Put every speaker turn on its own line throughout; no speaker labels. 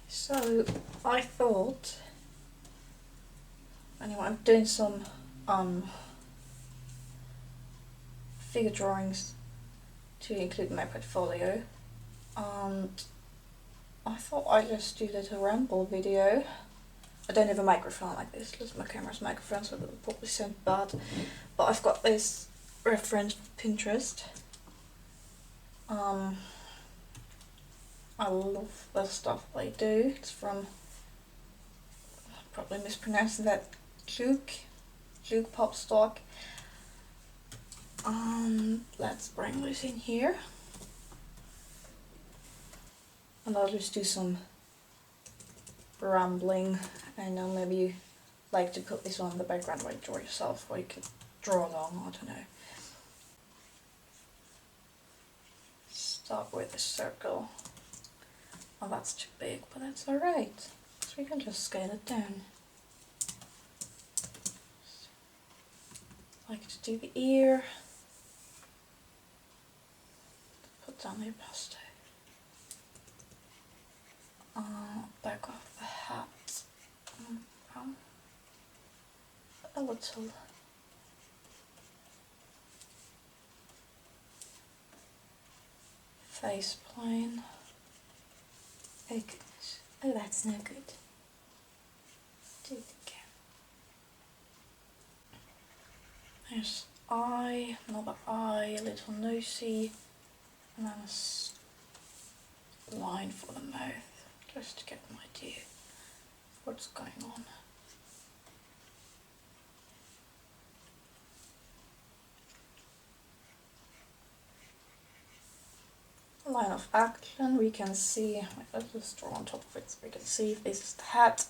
So I thought, anyway, I'm doing some figure drawings to include in my portfolio, and I thought I'd just do a little ramble video. I don't have a microphone like this, just my camera's microphone, so it will probably sound bad, but I've got this reference from Pinterest. I love the stuff they do. It's from, I'm probably mispronouncing that, Juke Pop Stock. Let's bring this in here. And I'll just do some rambling. I know maybe you like to put this on in the background while you draw yourself, or you could draw along, I don't know. Start with a circle. Oh, that's too big, but that's alright. So we can just scale it down. I like to do the ear. Put down the opasto. Back of the hat. A little face plane. Oh goodness. Oh, that's no good. Do it again. There's eye, another eye, a little nosy, and then a line for the mouth, just to get an idea of what's going on. Line of action, we can see, let's just draw on top of it so we can see this is the hat.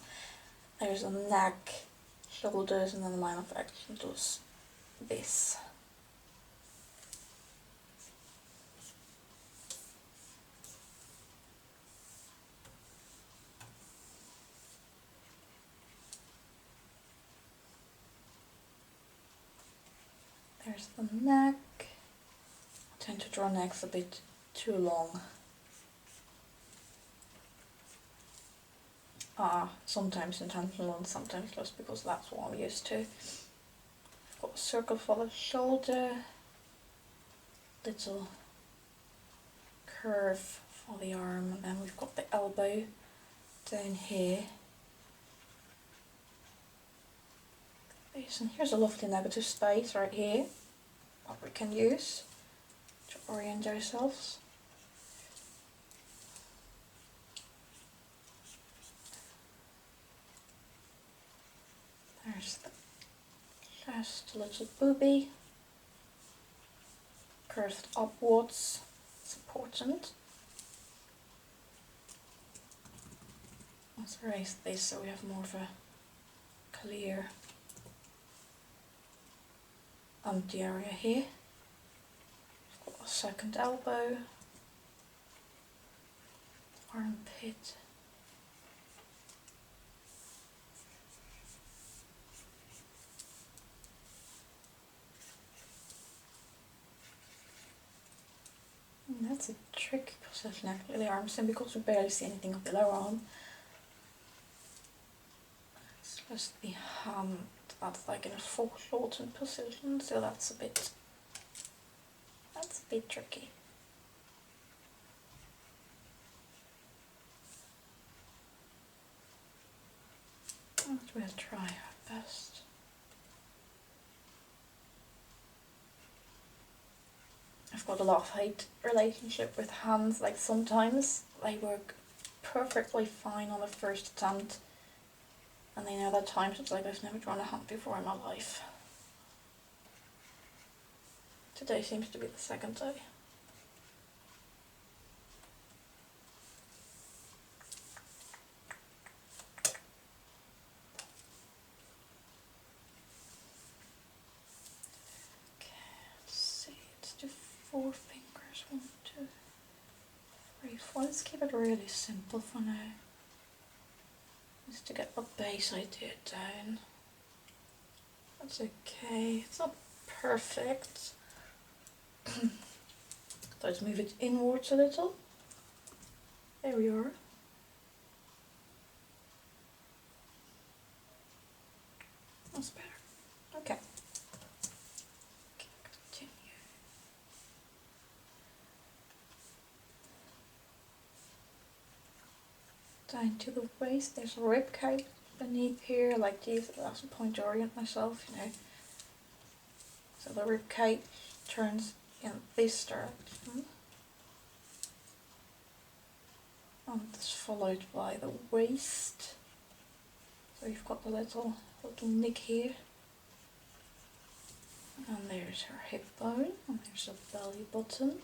There's a neck, shoulders, and then the line of action does this. There's the neck. I tend to draw necks a bit too long. Sometimes intentional and sometimes just because that's what I'm used to. I've got a circle for the shoulder, little curve for the arm, and then we've got the elbow down here. And here's a lovely negative space right here, what we can use to orient ourselves. There's the chest, a little booby, curved upwards, it's important. Let's erase this so we have more of a clear empty area here. We've got a second elbow, armpit, and that's a tricky position actually, the arms in, because we barely see anything of the lower arm. It's just the hand that's like in a foreshortened position, so that's a bit tricky. But we'll try our best. I've got a love-hate relationship with hands. Like sometimes they work perfectly fine on the first attempt, and then other times it's like I've never drawn a hand before in my life. Today seems to be the second day. Okay, let's see, let's do 4 fingers. 1, 2, 3, 4. Let's keep it really simple for now. Just to get the base idea down. That's okay, it's not perfect. Let's move it inwards a little. There we are. down to the waist. There's a rib cage beneath here, like these. That's a point to orient myself, you know. So the rib cage turns in this direction. And it's followed by the waist. So you've got the little nick here. And there's her hip bone, and there's a belly button.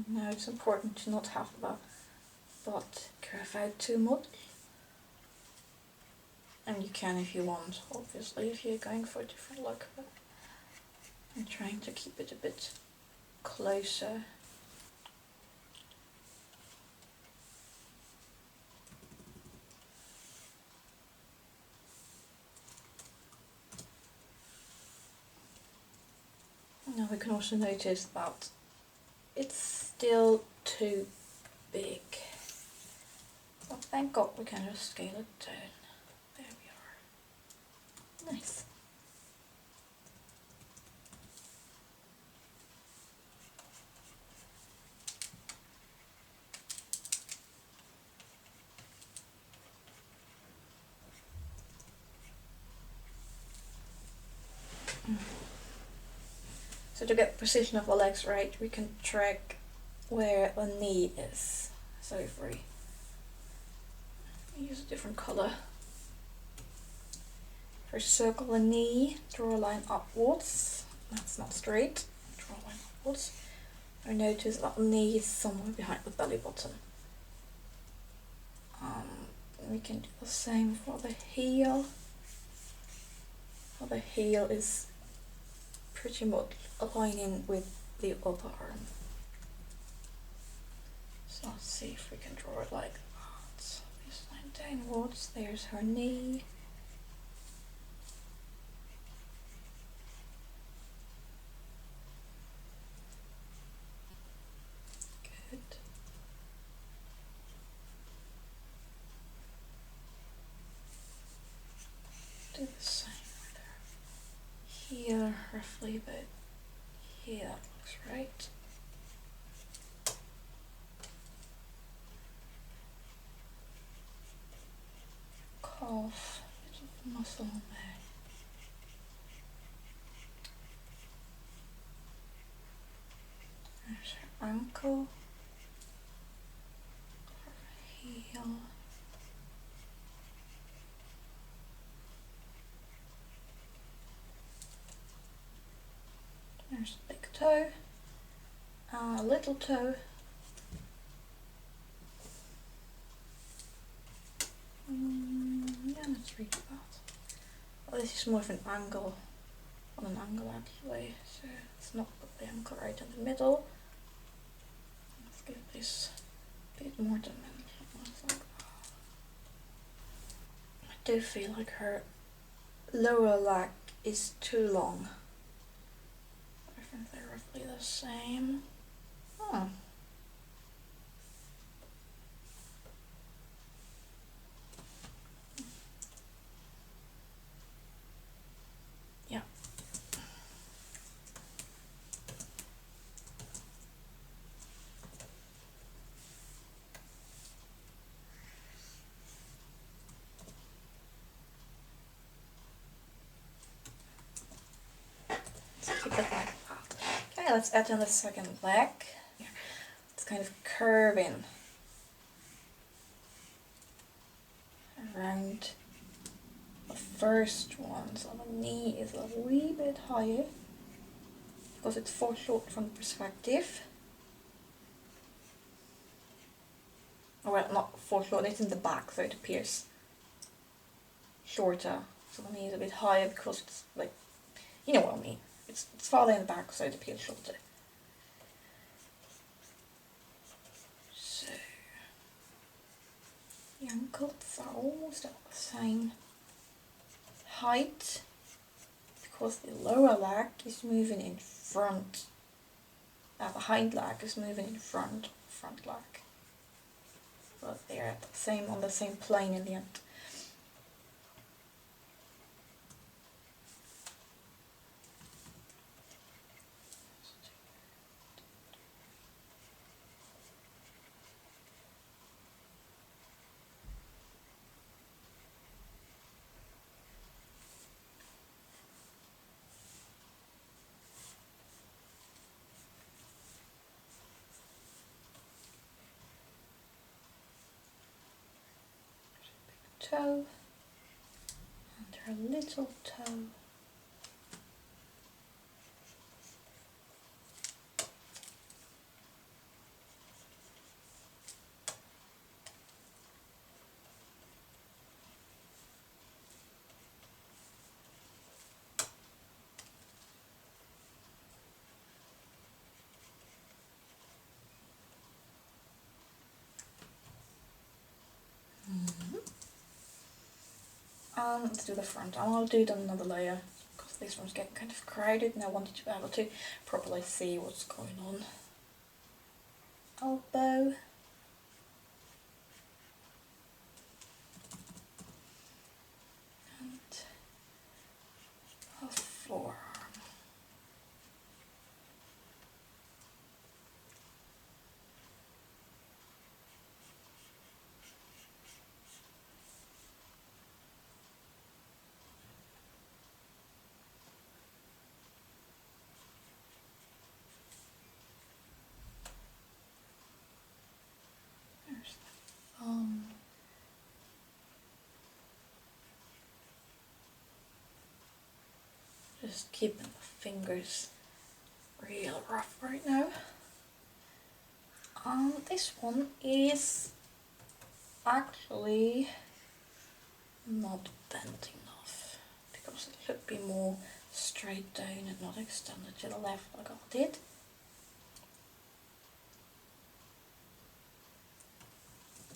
Now it's important to not have the butt curve out too much. And you can if you want, obviously, if you're going for a different look. But I'm trying to keep it a bit closer. Now we can also notice that it's still too big. But thank God we can just scale it down. There we are. Nice. So to get the position of the legs right, we can track where the knee is. So if we use a different color. First circle the knee, draw a line upwards. That's not straight. Draw a line upwards. I notice that the knee is somewhere behind the belly button. We can do the same for the heel. The heel is pretty much aligning with the other arm. So let's see if we can draw it like that. This line downwards, there's her knee. Good. Do the same with her heel roughly, but here that looks right. Calf, bit of muscle on there. There's her ankle, her heel. There's a big toe, a little toe. Yeah, let's read that. Well, this is more of an angle, on an angle actually, so let's not put the ankle right in the middle. Let's give this a bit more dimension. Like that. I do feel like her lower leg is too long. I think they're roughly the same. Oh. Yeah. Let's keep it like that. Okay, let's add in the second leg. It's kind of curving around the first one, so the knee is a wee bit higher because it's foreshort from the perspective. Oh, well, not foreshort, it's in the back, so it appears shorter. So the knee is a bit higher because it's like, you know what I mean. It's farther in the back, so it appears shorter. So the ankles are almost at the same height because the lower leg is moving in front. The hind leg is moving in front of the front leg. But they're at the same, on the same plane in the end. toe and her little toe. Let's do the front. I'll do it on another layer because this one's getting kind of crowded and I wanted to be able to properly see what's going on. Elbow. And a forearm. There's the thumb. Just keeping the fingers real rough right now. This one is actually not bent enough because it should be more straight down and not extended to the left like I did.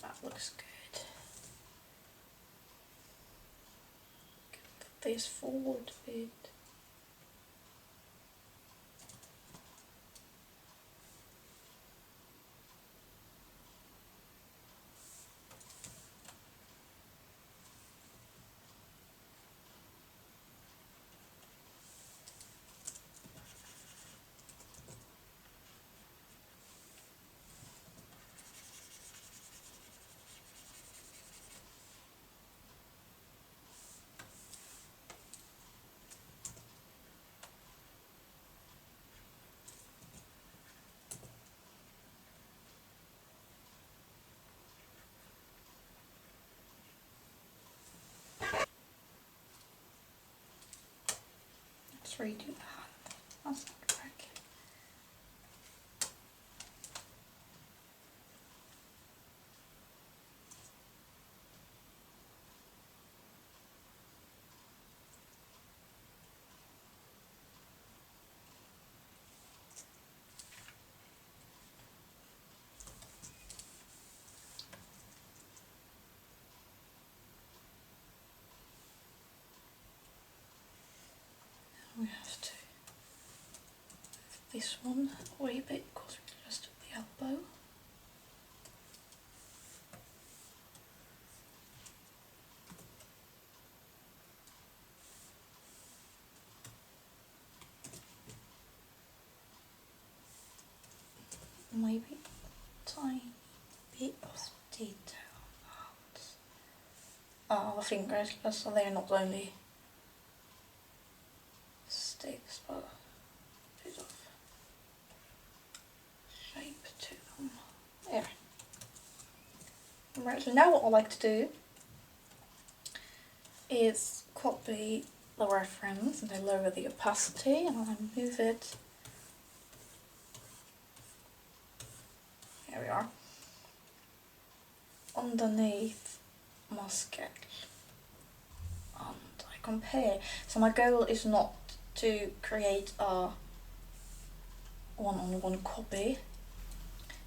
That looks good. Put this forward a bit. Let's redo that. That's not working. We have to move this one away a bit because we just took the elbow. Maybe a tiny bit of detail out. The fingers, so they're not only sticks but a bit of shape to them. There. Right, so now what I like to do is copy the reference and I lower the opacity and I move it. Here we are. Underneath my sketch. And I compare. So my goal is not to create a one-on-one copy.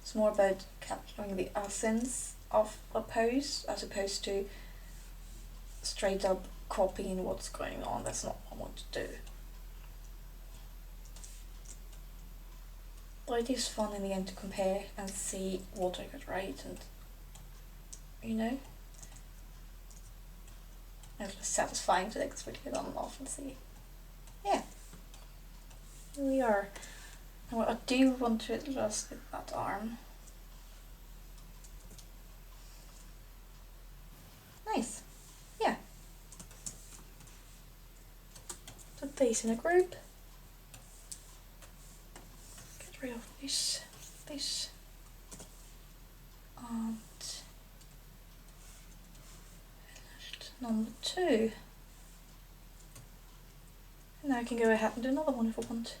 It's more about capturing the essence of a pose as opposed to straight up copying what's going on. That's not what I want to do. But it is fun in the end to compare and see what I got right and, you know, it's just satisfying to take this video on and off and see. Yeah, here we are. Now I do want to adjust that arm. Nice. Yeah. Put these in a group. Get rid of this, and number 2. And now I can go ahead and do another one if I want.